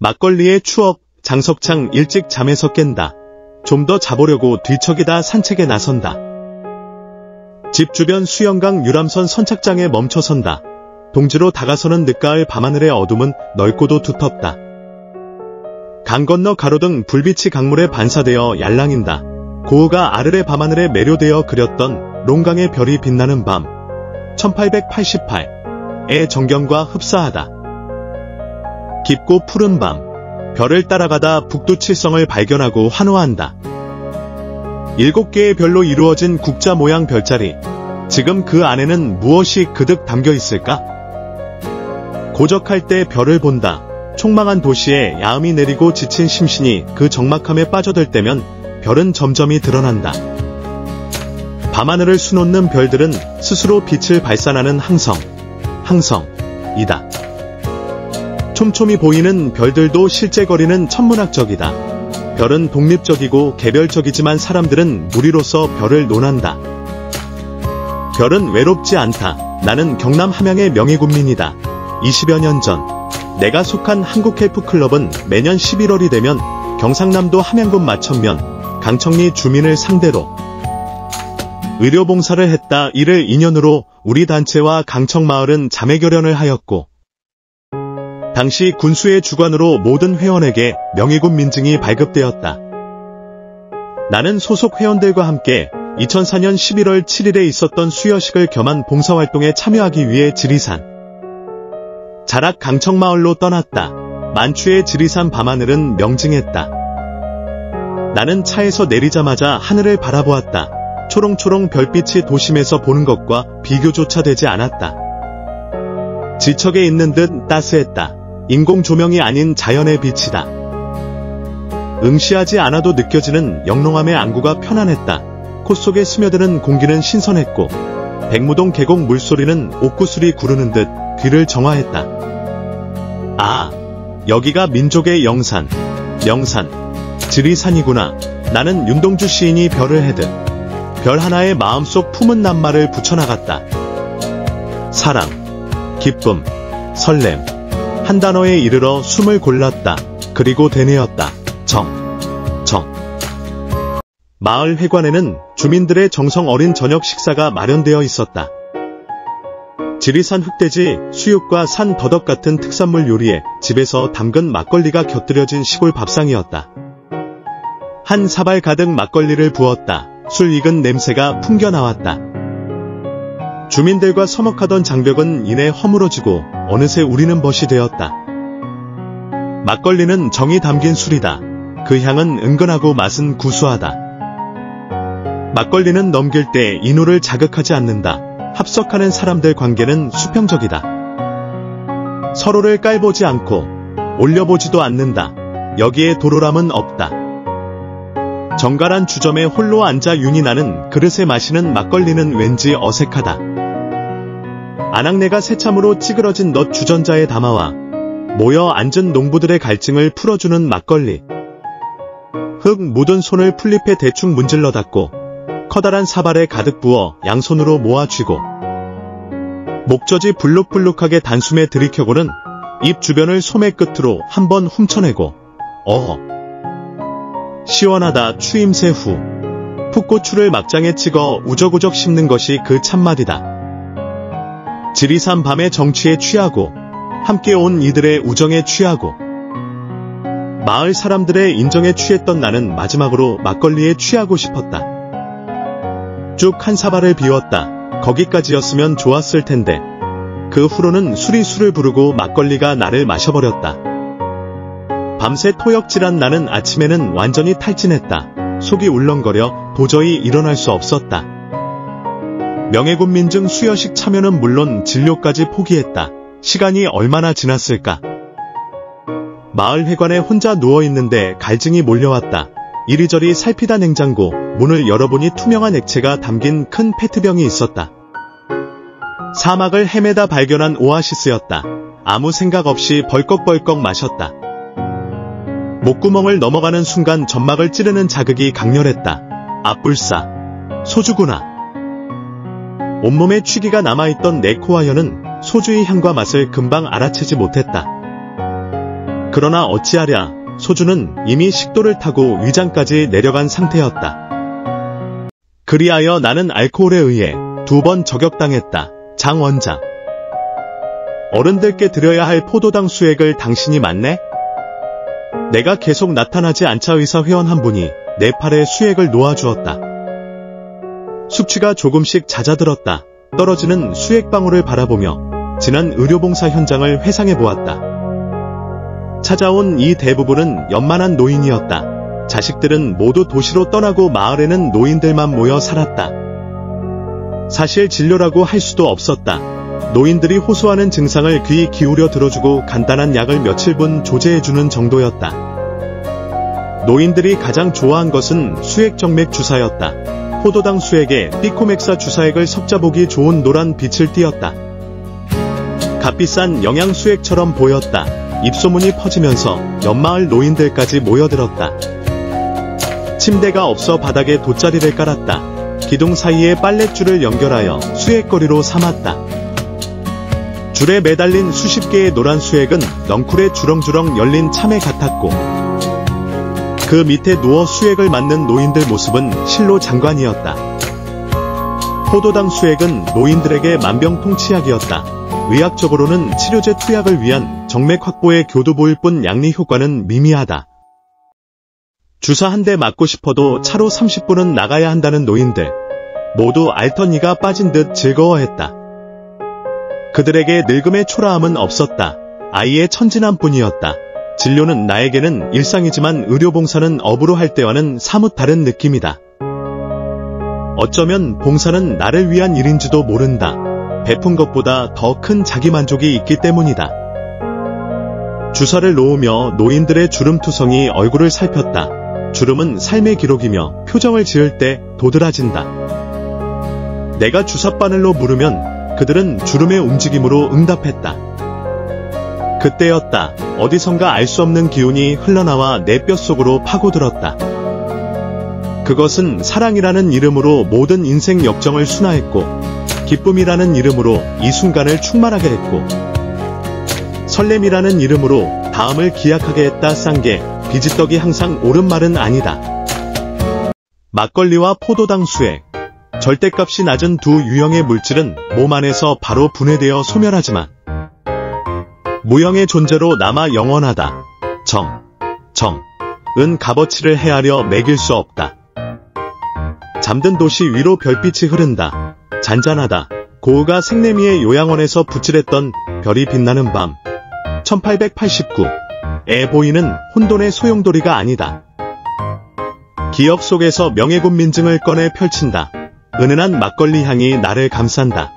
막걸리의 추억. 장석창 일찍 잠에서 깬다. 좀 더 자보려고 뒤척이다 산책에 나선다. 집 주변 수영강 유람선 선착장에 멈춰선다. 동지로 다가서는 늦가을 밤하늘의 어둠은 넓고도 두텁다. 강 건너 가로등 불빛이 강물에 반사되어 얄랑인다. 고흐가 아르레 밤하늘에 매료되어 그렸던 롱강의 별이 빛나는 밤. 1888의 정경과 흡사하다. 깊고 푸른 밤. 별을 따라가다 북두칠성을 발견하고 환호한다. 7개의 별로 이루어진 국자 모양 별자리. 지금 그 안에는 무엇이 그득 담겨 있을까? 고적할 때 별을 본다. 촉망한 도시에 야음이 내리고 지친 심신이 그 적막함에 빠져들 때면 별은 점점이 드러난다. 밤하늘을 수놓는 별들은 스스로 빛을 발산하는 항성이다. 촘촘히 보이는 별들도 실제 거리는 천문학적이다. 별은 독립적이고 개별적이지만 사람들은 무리로서 별을 논한다. 별은 외롭지 않다. 나는 경남 함양의 명예군민이다. 20여 년 전 내가 속한 한국헬프클럽은 매년 11월이 되면 경상남도 함양군 마천면, 강청리 주민을 상대로 의료봉사를 했다. 이를 인연으로 우리 단체와 강청마을은 자매결연을 하였고 당시 군수의 주관으로 모든 회원에게 명예군 민증이 발급되었다. 나는 소속 회원들과 함께 2004년 11월 7일에 있었던 수여식을 겸한 봉사활동에 참여하기 위해 지리산 자락 강청마을로 떠났다. 만추의 지리산 밤하늘은 명징했다. 나는 차에서 내리자마자 하늘을 바라보았다. 초롱초롱 별빛이 도심에서 보는 것과 비교조차 되지 않았다. 지척에 있는 듯 따스했다. 인공 조명이 아닌 자연의 빛이다. 응시하지 않아도 느껴지는 영롱함의 안구가 편안했다. 콧 속에 스며드는 공기는 신선했고 백무동 계곡 물소리는 옥구슬이 구르는 듯 귀를 정화했다. 아, 여기가 민족의 영산, 지리산이구나. 나는 윤동주 시인이 별을 해듯 별 하나에 마음속 품은 낱말을 붙여나갔다. 사랑, 기쁨, 설렘. 한 단어에 이르러 숨을 골랐다. 그리고 되뇌었다. 정. 마을 회관에는 주민들의 정성 어린 저녁 식사가 마련되어 있었다. 지리산 흑돼지, 수육과 산 더덕 같은 특산물 요리에 집에서 담근 막걸리가 곁들여진 시골 밥상이었다. 한 사발 가득 막걸리를 부었다. 술 익은 냄새가 풍겨나왔다. 주민들과 서먹하던 장벽은 이내 허물어지고 어느새 우리는 벗이 되었다. 막걸리는 정이 담긴 술이다. 그 향은 은근하고 맛은 구수하다. 막걸리는 넘길 때 인후를 자극하지 않는다. 합석하는 사람들 관계는 수평적이다. 서로를 깔보지 않고 올려보지도 않는다. 여기에 도로람은 없다. 정갈한 주점에 홀로 앉아 윤이 나는 그릇에 마시는 막걸리는 왠지 어색하다. 안악내가 새참으로 찌그러진 넛 주전자에 담아와 모여 앉은 농부들의 갈증을 풀어주는 막걸리. 흙 묻은 손을 풀잎에 대충 문질러 닦고 커다란 사발에 가득 부어 양손으로 모아 쥐고 목젖이 불룩불룩하게 단숨에 들이켜고는 입 주변을 소매 끝으로 한번 훔쳐내고 어허 시원하다. 추임새 후 풋고추를 막장에 찍어 우적우적 씹는 것이 그 참맛이다. 지리산 밤의 정취에 취하고 함께 온 이들의 우정에 취하고 마을 사람들의 인정에 취했던 나는 마지막으로 막걸리에 취하고 싶었다. 쭉 한 사발을 비웠다. 거기까지였으면 좋았을 텐데 그 후로는 술이 술을 부르고 막걸리가 나를 마셔버렸다. 밤새 토역질한 나는 아침에는 완전히 탈진했다. 속이 울렁거려 도저히 일어날 수 없었다. 명예군 민증 수여식 참여는 물론 진료까지 포기했다. 시간이 얼마나 지났을까? 마을 회관에 혼자 누워있는데 갈증이 몰려왔다. 이리저리 살피다 냉장고 문을 열어보니 투명한 액체가 담긴 큰 페트병이 있었다. 사막을 헤매다 발견한 오아시스였다. 아무 생각 없이 벌컥벌컥 마셨다. 목구멍을 넘어가는 순간 점막을 찌르는 자극이 강렬했다. 앞불사. 소주구나. 온몸에 취기가 남아있던 내 코와 혀는 소주의 향과 맛을 금방 알아채지 못했다. 그러나 어찌하랴 소주는 이미 식도를 타고 위장까지 내려간 상태였다. 그리하여 나는 알코올에 의해 2번 저격당했다. 장 원장. 어른들께 드려야 할 포도당 수액을 당신이 맞네? 내가 계속 나타나지 않자 의사 회원 한 분이 내 팔에 수액을 놓아주었다. 숙취가 조금씩 잦아들었다. 떨어지는 수액방울을 바라보며 지난 의료봉사 현장을 회상해보았다. 찾아온 이 대부분은 연만한 노인이었다. 자식들은 모두 도시로 떠나고 마을에는 노인들만 모여 살았다. 사실 진료라고 할 수도 없었다. 노인들이 호소하는 증상을 귀 기울여 들어주고 간단한 약을 며칠분 조제해주는 정도였다. 노인들이 가장 좋아한 것은 수액정맥 주사였다. 포도당 수액에 피코맥사 주사액을 섞자보기 좋은 노란 빛을 띠었다. 값비싼 영양수액처럼 보였다. 입소문이 퍼지면서 옆마을 노인들까지 모여들었다. 침대가 없어 바닥에 돗자리를 깔았다. 기둥 사이에 빨랫줄을 연결하여 수액거리로 삼았다. 줄에 매달린 수십 개의 노란 수액은 넝쿨에 주렁주렁 열린 참외 같았고 그 밑에 누워 수액을 맞는 노인들 모습은 실로 장관이었다. 포도당 수액은 노인들에게 만병통치약이었다. 의학적으로는 치료제 투약을 위한 정맥 확보의 교두보일 뿐 양리 효과는 미미하다. 주사 한 대 맞고 싶어도 차로 30분은 나가야 한다는 노인들. 모두 알턴니가 빠진 듯 즐거워했다. 그들에게 늙음의 초라함은 없었다. 아이의 천진함뿐이었다. 진료는 나에게는 일상이지만 의료봉사는 업으로 할 때와는 사뭇 다른 느낌이다. 어쩌면 봉사는 나를 위한 일인지도 모른다. 베푼 것보다 더 큰 자기만족이 있기 때문이다. 주사를 놓으며 노인들의 주름투성이 얼굴을 살폈다. 주름은 삶의 기록이며 표정을 지을 때 도드라진다. 내가 주사바늘로 물으면 그들은 주름의 움직임으로 응답했다. 그때였다. 어디선가 알 수 없는 기운이 흘러나와 내 뼛속으로 파고들었다. 그것은 사랑이라는 이름으로 모든 인생 역정을 순화했고 기쁨이라는 이름으로 이 순간을 충만하게 했고 설렘이라는 이름으로 다음을 기약하게 했다. 싼 게 비지떡이 항상 옳은 말은 아니다. 막걸리와 포도당 수액. 절대값이 낮은 두 유형의 물질은 몸 안에서 바로 분해되어 소멸하지만 무형의 존재로 남아 영원하다. 은 값어치를 헤아려 매길 수 없다. 잠든 도시 위로 별빛이 흐른다. 잔잔하다. 고흐가 생내미의 요양원에서 붓질했던 별이 빛나는 밤. 1889에 보이는 혼돈의 소용돌이가 아니다. 기억 속에서 명예군 민증을 꺼내 펼친다. 은은한 막걸리 향이 나를 감싼다.